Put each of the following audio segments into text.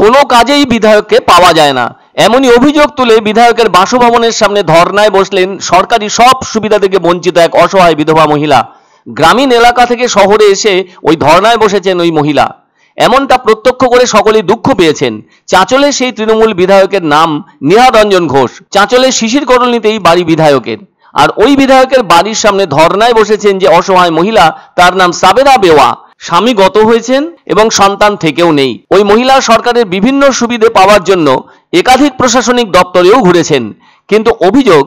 কোনো কাজেই বিধায়ককে পাওয়া যায় না, এমনই অভিযোগ তুলে বিধায়কের বাসভবনের সামনে ধর্নায় বসলেন সরকারি সব সুবিধা থেকে বঞ্চিত এক অসহায় বিধবা মহিলা। গ্রামীণ এলাকা থেকে শহরে এসে ওই ধর্নায় বসেছেন ওই মহিলা। এমনটা প্রত্যক্ষ করে সকলেই দুঃখ পেয়েছেন। চাঁচলে সেই তৃণমূল বিধায়কের নাম নিহার রঞ্জন ঘোষ। চাঁচলে শিশির কলোনিতেই বাড়ি বিধায়কের। আর ওই বিধায়কের বাড়ির সামনে ধর্নায় বসেছেন যে অসহায় মহিলা, তার নাম সাবেরা বেওয়া। স্বামী গত হয়েছেন এবং সন্তান থেকেও নেই। ওই মহিলা সরকারের বিভিন্ন সুবিধে পাওয়ার জন্য একাধিক প্রশাসনিক দপ্তরেও ঘুরেছেন, কিন্তু অভিযোগ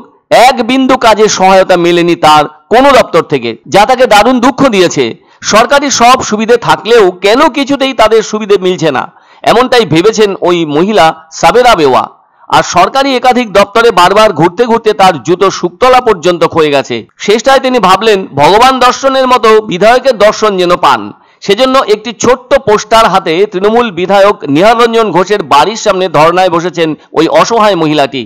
এক বিন্দু কাজে সহায়তা মেলেনি তার কোনো দপ্তর থেকে, যা তাকে দারুণ দুঃখ দিয়েছে। সরকারি সব সুবিধে থাকলেও কেন কিছুতেই তাদের সুবিধে মিলছে না, এমনটাই ভেবেছেন ওই মহিলা সাবেরা বেওয়া। আর সরকারি একাধিক দপ্তরে বারবার ঘুরতে ঘুরতে তার জুতো শুকতলা পর্যন্ত ক্ষয়ে গেছে। শেষটায় তিনি ভাবলেন ভগবান দর্শনের মতো বিধায়কের দর্শন যেন পান। সেজন্য একটি ছোট্ট পোস্টার হাতে তৃণমূল বিধায়ক নিহার রঞ্জন ঘোষের বাড়ির সামনে ধর্নায় বসেছেন ওই অসহায় মহিলাটি।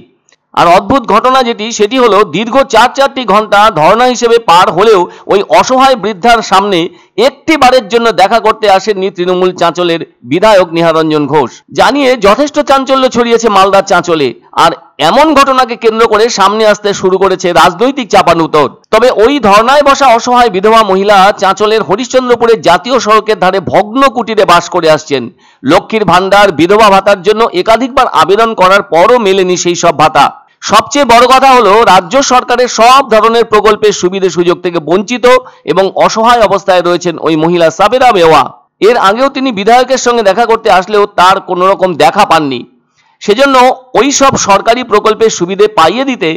আর অদ্ভুত ঘটনা সেটি হলো দীর্ঘ 4 ঘন্টা ধর্না হিসেবে পার হলেও ওই অসহায় বৃদ্ধার সামনে একটি বারের জন্য দেখা করতে আসেননি তৃণমূল চাঁচলের বিধায়ক নিহার রঞ্জন ঘোষ। জানিয়ে যথেষ্ট চাঞ্চল্য ছড়িয়েছে মালদার চাঁচলে। আর এমন ঘটনাকে কেন্দ্র করে সামনে আসতে শুরু করেছে রাজনৈতিক চাপানুতর। তবে ওই ধর্নায় বসা অসহায় বিধবা মহিলা চাঁচলের হরিশ্চন্দ্রপুরের জাতীয় সড়কের ধারে ভগ্ন কুটিরে বাস করে আসছেন। লক্ষ্মীর ভান্ডার, বিধবা ভাতার জন্য একাধিকবার আবেদন করার পরও মেলেনি সেই সব ভাতা। সবচেয়ে বড় কথা হলো রাজ্য সরকারের সব ধরনের প্রকল্পের সুবিধা সুযোগ থেকে বঞ্চিত এবং অসহায় অবস্থায় রয়েছেন ওই মহিলা সাবেরা বেওয়া। এর আগেও তিনি বিধায়কের সঙ্গে দেখা করতে আসলেও তার কোনো রকম দেখা পাননি। সেজন্য ওই সব সরকারি প্রকল্পের সুবিধে পাইয়ে দিতে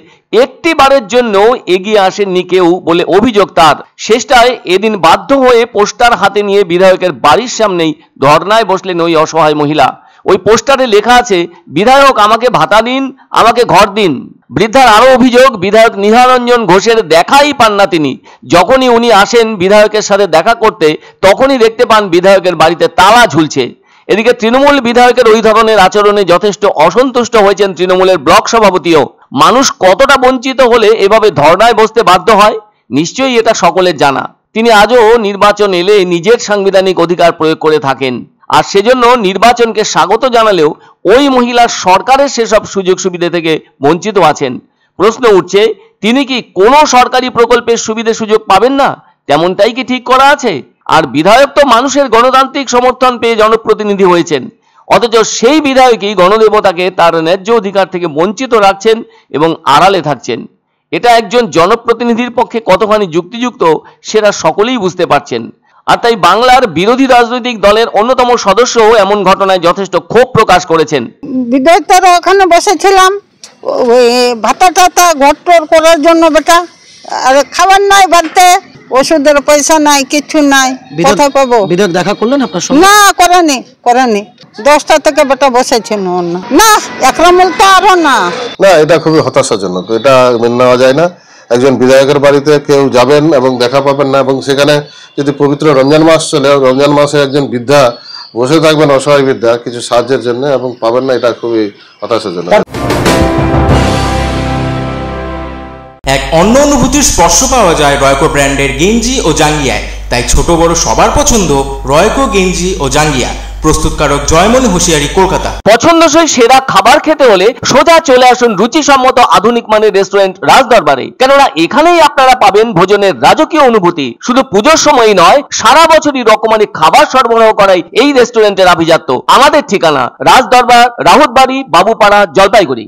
একটি বারের জন্য এগিয়ে আসেননি কেউ বলে অভিযোগ তার। শেষটায় এদিন বাধ্য হয়ে পোস্টার হাতে নিয়ে বিধায়কের বাড়ির সামনেই ধর্নায় বসলেন ওই অসহায় মহিলা। ওই পোস্টারে লেখা আছে, বিধায়ক আমাকে ভাতা দিন, আমাকে ঘর দিন। বৃদ্ধার আরো অভিযোগ, বিধায়ক নিহার রঞ্জন ঘোষের দেখাই পান না তিনি। যখনই উনি আসেন বিধায়কের সাথে দেখা করতে, তখনই দেখতে পান বিধায়কের বাড়িতে তালা ঝুলছে। এদিকে তৃণমূল বিধায়কের ওই ধরনের আচরণে যথেষ্ট অসন্তুষ্ট হয়েছেন তৃণমূলের ব্লক সভাপতিও। মানুষ কতটা বঞ্চিত হলে এভাবে ধর্নায় বসতে বাধ্য হয়, নিশ্চয়ই এটা সকলের জানা। তিনি আজও নির্বাচন এলে নিজের সাংবিধানিক অধিকার প্রয়োগ করে থাকেন। আর সেজন্য নির্বাচনকে স্বাগত জানালেও ওই মহিলা সরকারের সেসব সুযোগ সুবিধা থেকে বঞ্চিত আছেন। প্রশ্ন উঠছে, তিনি কি কোনো সরকারি প্রকল্পের সুবিধা সুযোগ পাবেন না? তেমনটাই কি ঠিক করা আছে? আর বিধায়ক তো মানুষের গণতান্ত্রিক সমর্থন পেয়ে জনপ্রতিনিধি হয়েছেন, অথচ সেই বিধায়কই গণদেবতাকে তার ন্যায্য অধিকার থেকে বঞ্চিত রাখছেন এবং আড়ালে থাকছেন। এটা একজন জনপ্রতিনিধির পক্ষে কতখানি যুক্তিযুক্ত সেটা সকলেই বুঝতে পারছেন। আর তাই বাংলার বিরোধী রাজনৈতিক দলের অন্যতম সদস্যও এমন ঘটনায় যথেষ্ট ক্ষোভ প্রকাশ করেছেন। বিধায়কের ওখানে বসেছিলাম, ভাতা টাতা ঘরটর করার জন্য বেটা, আর খাবার নাই বাড়িতে, ওষুধের পয়সা নাই, কিছু নাই, কথা কব। বিধায়ক দেখা করলেন আপনার সঙ্গে? না, করেনি 10টা থেকে বেটা বসেছিল না, একরামুল তো আরো না। এটা খুবই হতাশাজনক, এটা মেনে নেওয়া যায় না। একজন বিধায়কের বাড়িতে কেউ যাবেন এবং দেখা পাবেন না, এবং সেখানে যদি পবিত্র রমজান মাস চলে, রমজান মাসে একজন বৃদ্ধা বসে থাকবেন, অসহায় বৃদ্ধা, কিছু সাহায্যের জন্য, এবং পাবেন না, এটা খুবই হতাশাজনক। এক অন্য অনুভূতির স্পর্শ পাওয়া যায় রয়কো ব্র্যান্ডের গেঞ্জি ও জাঙ্গিয়ায়। তাই ছোট বড় সবার পছন্দ রয়কো গেঞ্জি ও জাঙ্গিয়া। প্রস্তুতকারক জয়মনি হুঁশিয়ারি, কলকাতা। পছন্দসই সেরা খাবার খেতে হলে সোজা চলে আসুন রুচিসম্মত আধুনিক মানের রেস্টুরেন্ট রাজদরবারে। কেননা এখানেই আপনারা পাবেন ভোজনের রাজকীয় অনুভূতি। শুধু পুজোর সময়ই নয়, সারা বছরই রকমারি খাবার সরবরাহ করাই এই রেস্টুরেন্টের আভিজাত্য। আমাদের ঠিকানা রাজদরবার, রাহুতবাড়ি, বাবুপাড়া, জলপাইগুড়ি।